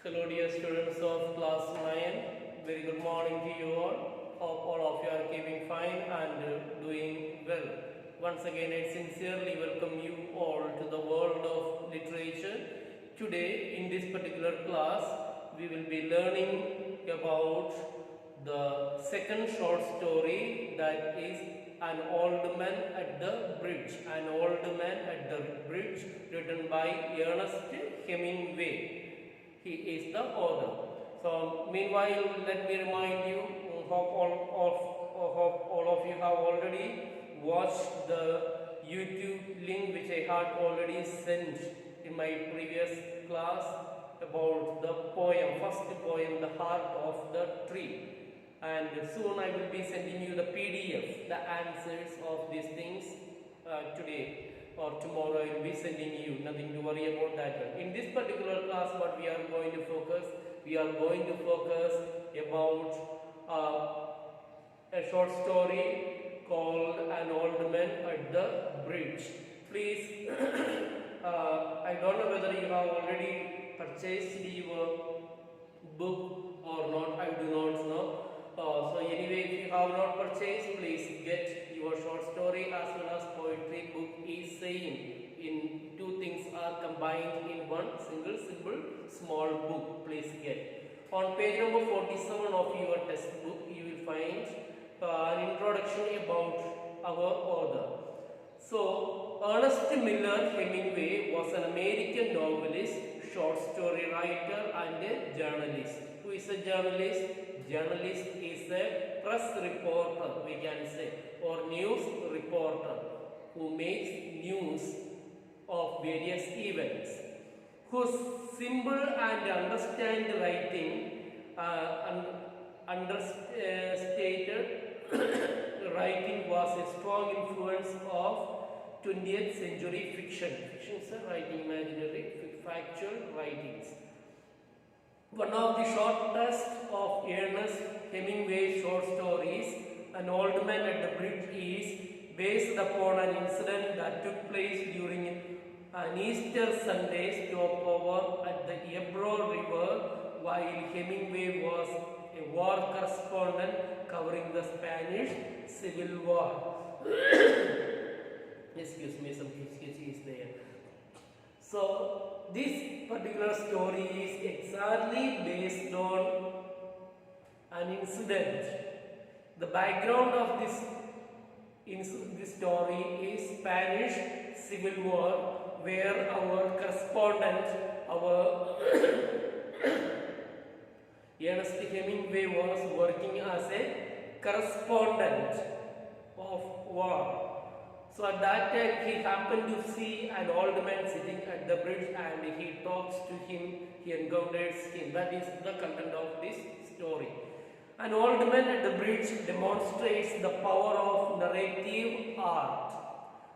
Hello dear students of class 9, very good morning to you all. Hope all of you are keeping fine and doing well. Once again I sincerely welcome you all to the world of literature. Today in this particular class we will be learning about the second short story, that is An Old Man at the Bridge. An Old Man at the Bridge, written by Ernest Hemingway. He is the author. So meanwhile, let me remind you, hope all of you have already watched the YouTube link which I had already sent in my previous class about the poem, first poem, The Heart of the Tree. And soon I will be sending you the PDF, the answers of these things today or tomorrow I will be sending you. Nothing to worry about that. In this particular class, what we are going to focus? We are going to focus about a short story called An Old Man at the Bridge. Please, I don't know whether you have already purchased your book or not. I do not know. So anyway, if you have not purchased, please get your short story as well as poetry book is same. In two things are combined in one single simple small book. Please get. On page number 47 of your textbook, you will find an introduction about our author. So, Ernest Miller Hemingway was an American novelist, short story writer and a journalist. Who is a journalist? Journalist is a press reporter, we can say, or news reporter who makes news of various events, whose simple and understand writing, understated writing was a strong influence of 20th century fiction. Fiction is writing imaginary, factual writings. One of the shortest of Ernest Hemingway's short stories, An Old Man at the Bridge, is based upon an incident that took place during an Easter Sunday stopover at the Ebro River while Hemingway was a war correspondent covering the Spanish Civil War. Excuse me, some is there. So, this particular story is exactly based on an incident. The background of this story is Spanish Civil War, where our correspondent, our Ernest Hemingway was working as a correspondent of war. So at that time he happened to see an old man sitting at the bridge and he talks to him, he encounters him. That is the content of this story. An Old Man at the Bridge demonstrates the power of narrative art.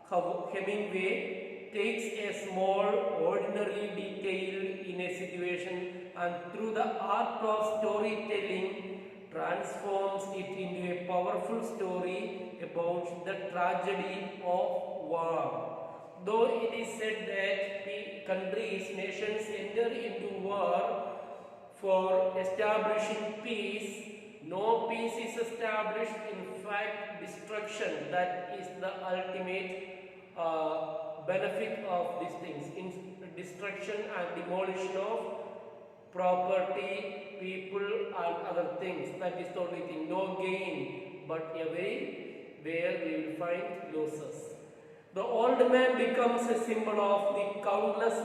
How Hemingway takes a small, ordinary detail in a situation and through the art of storytelling transforms it into a powerful story about the tragedy of war. Though it is said that countries, nations enter into war for establishing peace, no peace is established. In fact, destruction, that is the ultimate benefit of these things. In destruction and demolition of property, people and other things. That is the only thing. No gain, but a way where we will find losses. The old man becomes a symbol of the countless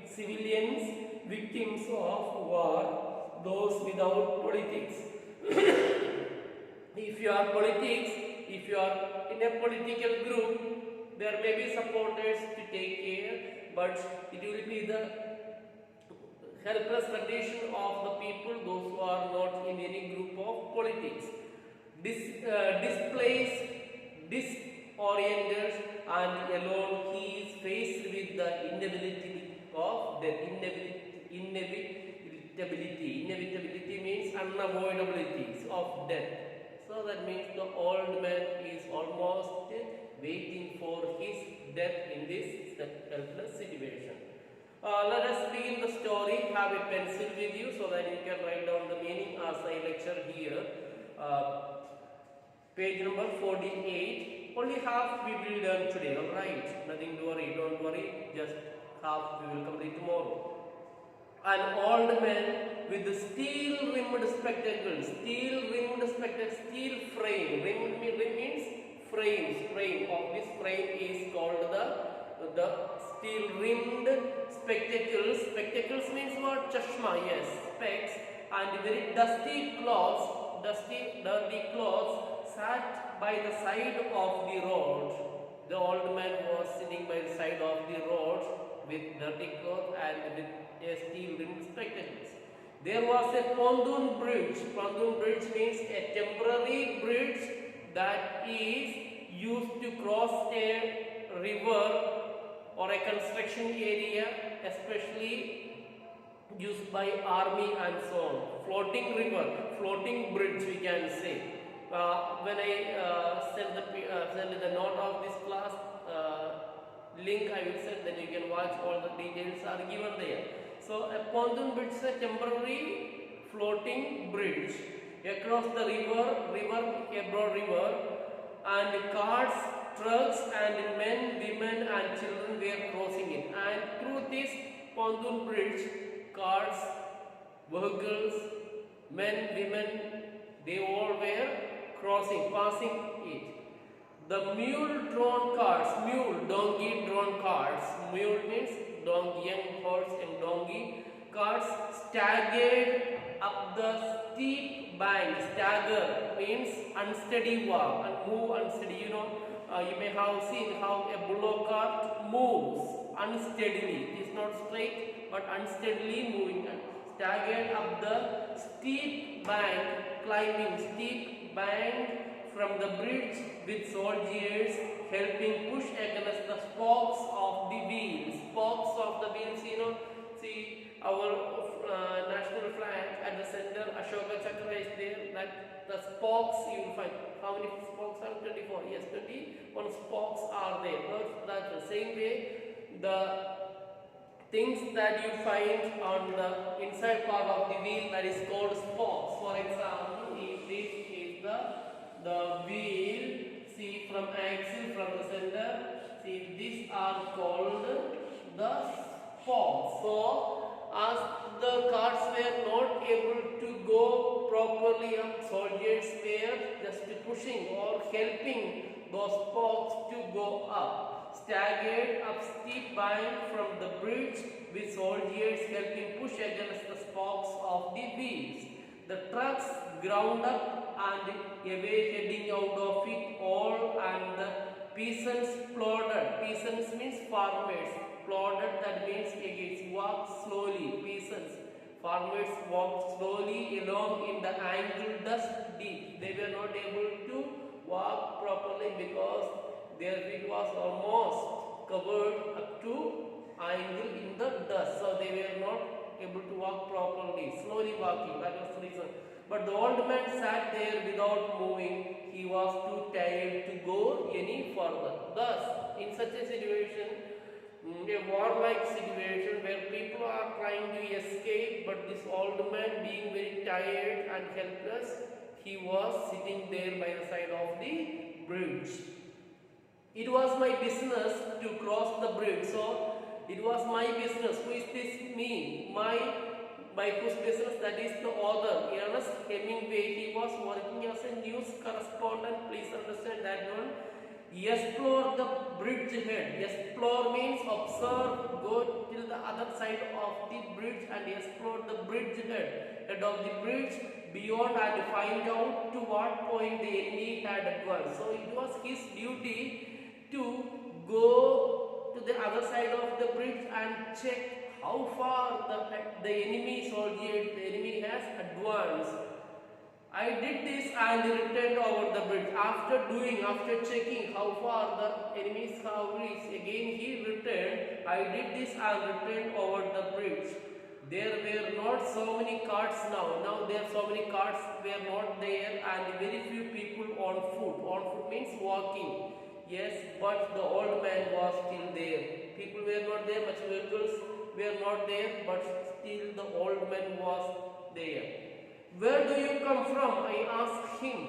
civilians, victims of war, those without politics. If you are politics, if you are in a political group, there may be supporters to take care, but it will be the helpless condition of the people, those who are not in any group of politics. Displaced, disoriented and alone, he is faced with the inevitability of death. Inevitability means unavoidability of death. So that means the old man is almost waiting for his death in this helpless situation. Let us begin the story. story, have a pencil with you so that you can write down the meaning as I lecture here. Page number 48. Only half we will learn today, alright? Nothing to worry, don't worry, just half we will complete tomorrow. An old man with steel rimmed spectacles, steel frame. Rim means frame of this frame is called the steel rimmed spectacles. Spectacles means what? Chashma, yes, specs. And very dirty clothes sat by the side of the road. The old man was sitting by the side of the road with dirty clothes and with a steel rimmed spectacles. There was a pontoon bridge. Pontoon bridge means a temporary bridge that is used to cross a river or a construction area, especially used by army and so on. Floating river, floating bridge we can say. When I send the note of this class link, I will send, then you can watch, all the details are given there. So a pontoon bridge is a temporary floating bridge across the river, a broad river, and cars, trucks and men, women and children were crossing it. And through this pontoon bridge, cars, vehicles, men, women, they all were passing it. The mule-drawn cars, donkey-drawn cars, mule means donkey, young horse and donkey, cars staggered up the steep bank. Stagger means unsteady walk and move unsteady. You may have seen how a bullock cart moves unsteadily. It is not straight but unsteadily moving. Staggered up the steep bank, climbing steep bank from the bridge with soldiers helping push against the spokes of the wheels. Spokes of the wheels, see our national flag at the center, Ashoka Chakra is there, that the spokes you will find. How many spokes are? 24. Yes, 21 spokes are there. That's the same way, the things that you find on the inside part of the wheel, that is called spokes. For example, if this is the wheel, see from axle, from the center, see these are called the spokes. So as the cars were not able to go properly up, soldiers were just pushing or helping those spokes to go up. Staggered up steep bank from the bridge with soldiers helping push against the spokes of the wheels. The trucks ground up and away, heading out of it all, and the peasants plodded. Peasants means farmers. Plodded, that means again walk slowly. Peasants, farmers walked slowly along in the angled dust deep. They were not able to walk properly because their feet was almost covered up to angle in the dust. So they were not able to walk properly, slowly walking. That was the reason. But the old man sat there without moving. He was too tired to go any further. Thus, in such a situation, a warlike situation where people are trying to escape, but this old man, being very tired and helpless, he was sitting there by the side of the bridge. It was my business to cross the bridge. So it was my business. Who is this? Me. By whose business? That is the author, Ernest Hemingway. He was working as a news correspondent. Please understand that one. Explore the bridge head. Explore means observe, go till the other side of the bridge and explore the bridge head of the bridge beyond, and find out to what point the enemy had advanced. So it was his duty to go to the other side of the bridge and check how far the enemy soldier, the enemy has advanced. I did this and returned over the bridge. After checking how far the enemies have reached, again he returned. I did this and returned over the bridge. There were not so many carts now. Now there are so many carts were not there, and very few people on foot. On foot means walking. Yes, but the old man was still there. People were not there, much vehicles were not there, but still the old man was there. Where do you come from? I asked him.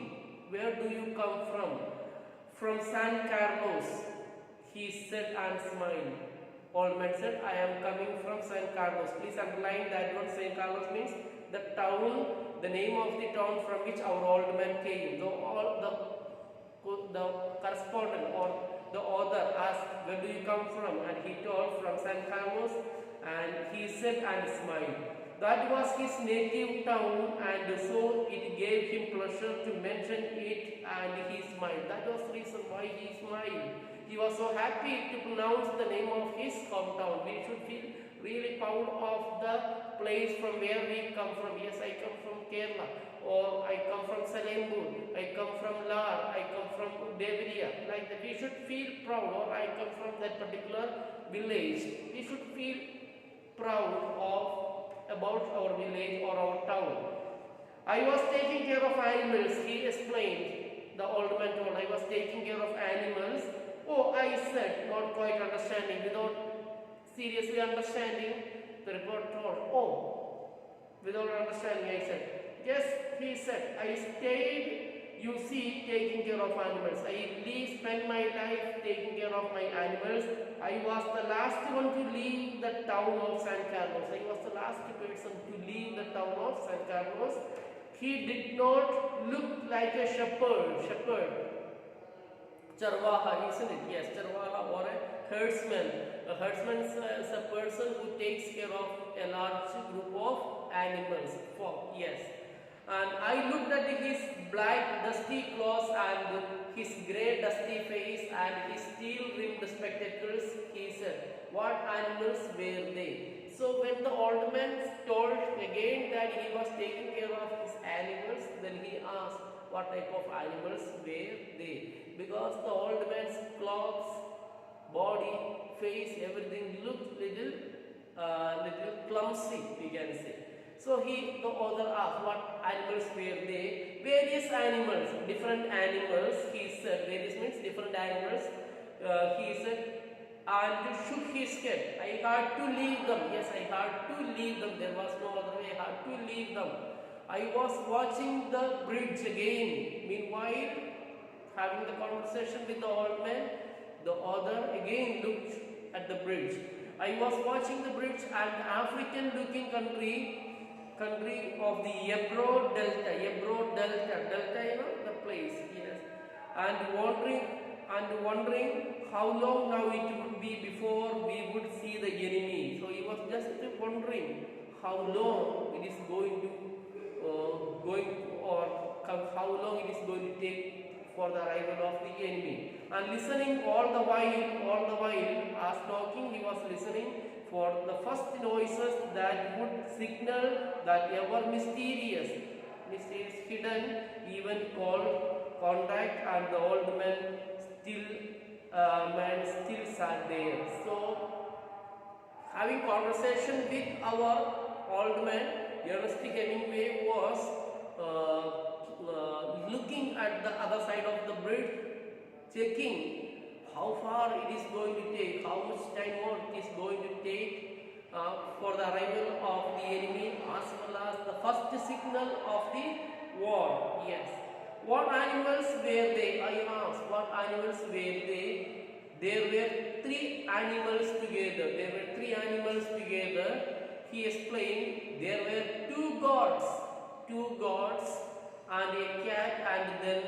Where do you come from? From San Carlos, he said and smiled. Old man said, I am coming from San Carlos. Please underline that one. San Carlos means the town, the name of the town from which our old man came. The correspondent or the author asked, where do you come from? And he told, from San Carlos, and he said and smiled. That was his native town, and so it gave him pleasure to mention it, and he smiled. That was the reason why he smiled. He was so happy to pronounce the name of his hometown. We should feel really proud of the place from where we come from. Yes, I come from Kerala, or I come from Salembur, I come from Lar, I come from Devariya. Like that, we should feel proud, or I come from that particular village. We should feel proud about our village or our town. I was taking care of animals, he explained. The old man told, I was taking care of animals. Oh, I said, not quite understanding, without seriously understanding. The reporter told, oh, without understanding, I said, yes, he said, I stayed, you see, taking care of animals. I spent my life taking care of my animals. I was the last one to leave the town of San Carlos. I was the last person to leave the town of San Carlos. He did not look like a shepherd. Charvaha, isn't it? Yes, Charvaha or a herdsman. A herdsman is a person who takes care of a large group of animals. Yes. And I looked at his black dusty clothes and his grey dusty face and his steel rimmed spectacles. He said, what animals were they? So when the old man told again that he was taking care of his animals, then he asked, what type of animals were they? Because the old man's clothes, body, face, everything looked little clumsy, we can say. So the author asked, what animals were they? Various animals, different animals, he said. Various means different animals, he said, and shook his head. I had to leave them. Yes, I had to leave them. There was no other way. I had to leave them. I was watching the bridge again. Meanwhile, having the conversation with the old man, the author again looked at the bridge. I was watching the bridge and the African-looking country of the Ebro Delta, you know, the place, yes, and wondering how long now it would be before we would see the enemy. So he was just wondering how long it is how long it is going to take for the arrival of the enemy. And listening all the while, as talking, he was listening for the first noises that would signal that ever mysterious, hidden event called contact, and the old man still sat there. So, having conversation with our old man, Ernest Hemingway was looking at the other side of the bridge, checking how far it is going to take, how much time more it is going to take for the arrival of the enemy, as well as the first signal of the war. Yes. What animals were they? I asked, what animals were they? There were three animals together. He explained there were two goats and a cat, and then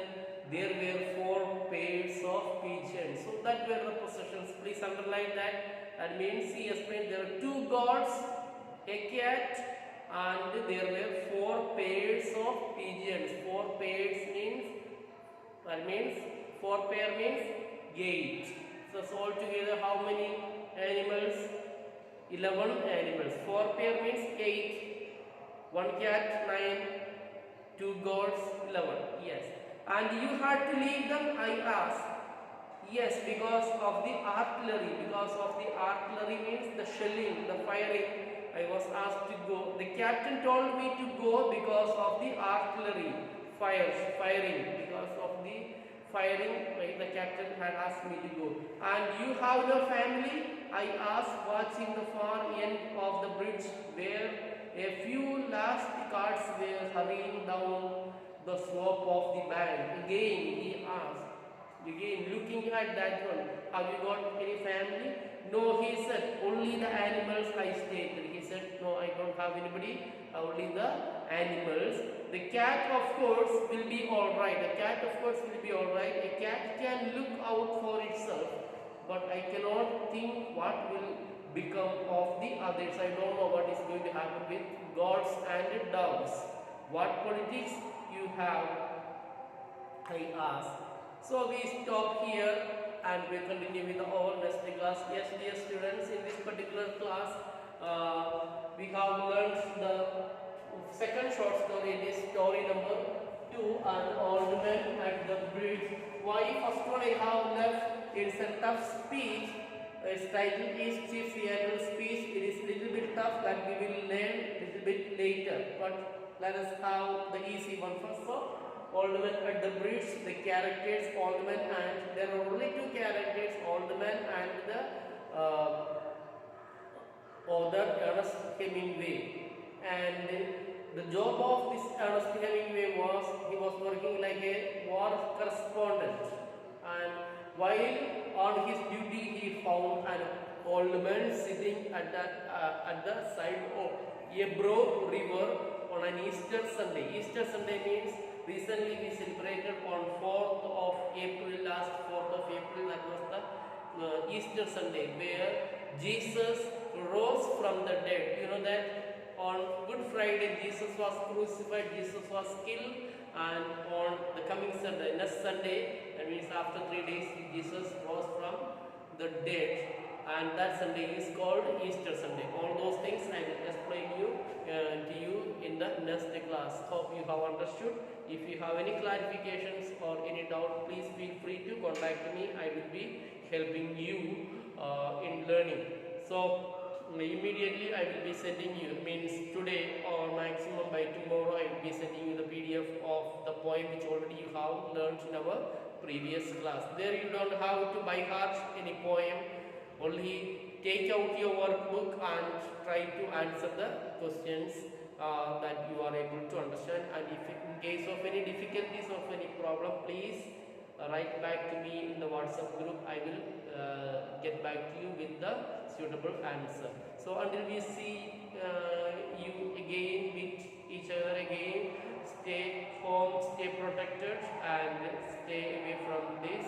there were 4 pairs of pigeons. So that were the possessions. Please underline that. That means he explained there are 2 goats, a cat, and there were 4 pairs of pigeons. 4 pairs means, that means 4 pair means 8. So altogether how many animals? 11 animals. 4 pair means 8. 1 cat 9. 2 goats 11. Yes. And you had to leave them? I asked. Yes, because of the artillery. Because of the artillery means the shelling, the firing. I was asked to go. The captain told me to go because of the artillery firing. Because of the firing, like the captain had asked me to go. And you have no family? I asked, watching the far end of the bridge where a few last carts were hurrying down the slope of the bank. Again, he asked. Again, looking at that one, have you got any family? No, he said, only the animals I stated. He said, no, I don't have anybody, only the animals. The cat, of course, will be alright. The cat, of course, will be alright. A cat can look out for itself, but I cannot think what will become of the others. I don't know what is going to happen with gods and doves. What politics you have? I asked. So we stop here and we continue with our next class. Yes, dear students, in this particular class, we have learned the second short story. It is story number 2, An Old Man at the Bridge. Why first one I have left? It's a tough speech. Its title is Chief Seattle's speech. It is a little bit tough that we will learn a little bit later. But let us have the easy one first. So, Old Man at the Bridge, the characters Old Man, and there are only 2 characters, Old Man and the author Ernest Hemingway. And the job of this Ernest Hemingway was, he was working like a war correspondent, and while on his duty he found an old man sitting at the side of Ebro River on an Easter Sunday. Easter Sunday means recently we celebrated on 4th of April, last 4th of April, that was the Easter Sunday, where Jesus rose from the dead. You know that on Good Friday Jesus was crucified, Jesus was killed, and on the coming Sunday, next Sunday, that means after 3 days, Jesus rose from the dead, and that Sunday is called Easter Sunday. All those things I will explain to you in the next class. Hope you have understood. If you have any clarifications or any doubt, please feel free to contact me. I will be helping you in learning. So immediately I will be sending you, means today or maximum by tomorrow, I will be sending you the PDF of the poem which already you have learned in our previous class. There you don't have to by heart any poem, only take out your workbook and try to answer the questions that you are able to understand. And if in case of any difficulties or any problem, please write back to me in the WhatsApp group. I will get back to you with the suitable answer. So until we see you again with each other again, stay home, stay protected, and stay away from this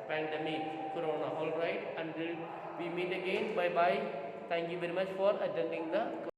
pandemic, corona. All right, until we meet again, bye bye. Thank you very much for attending the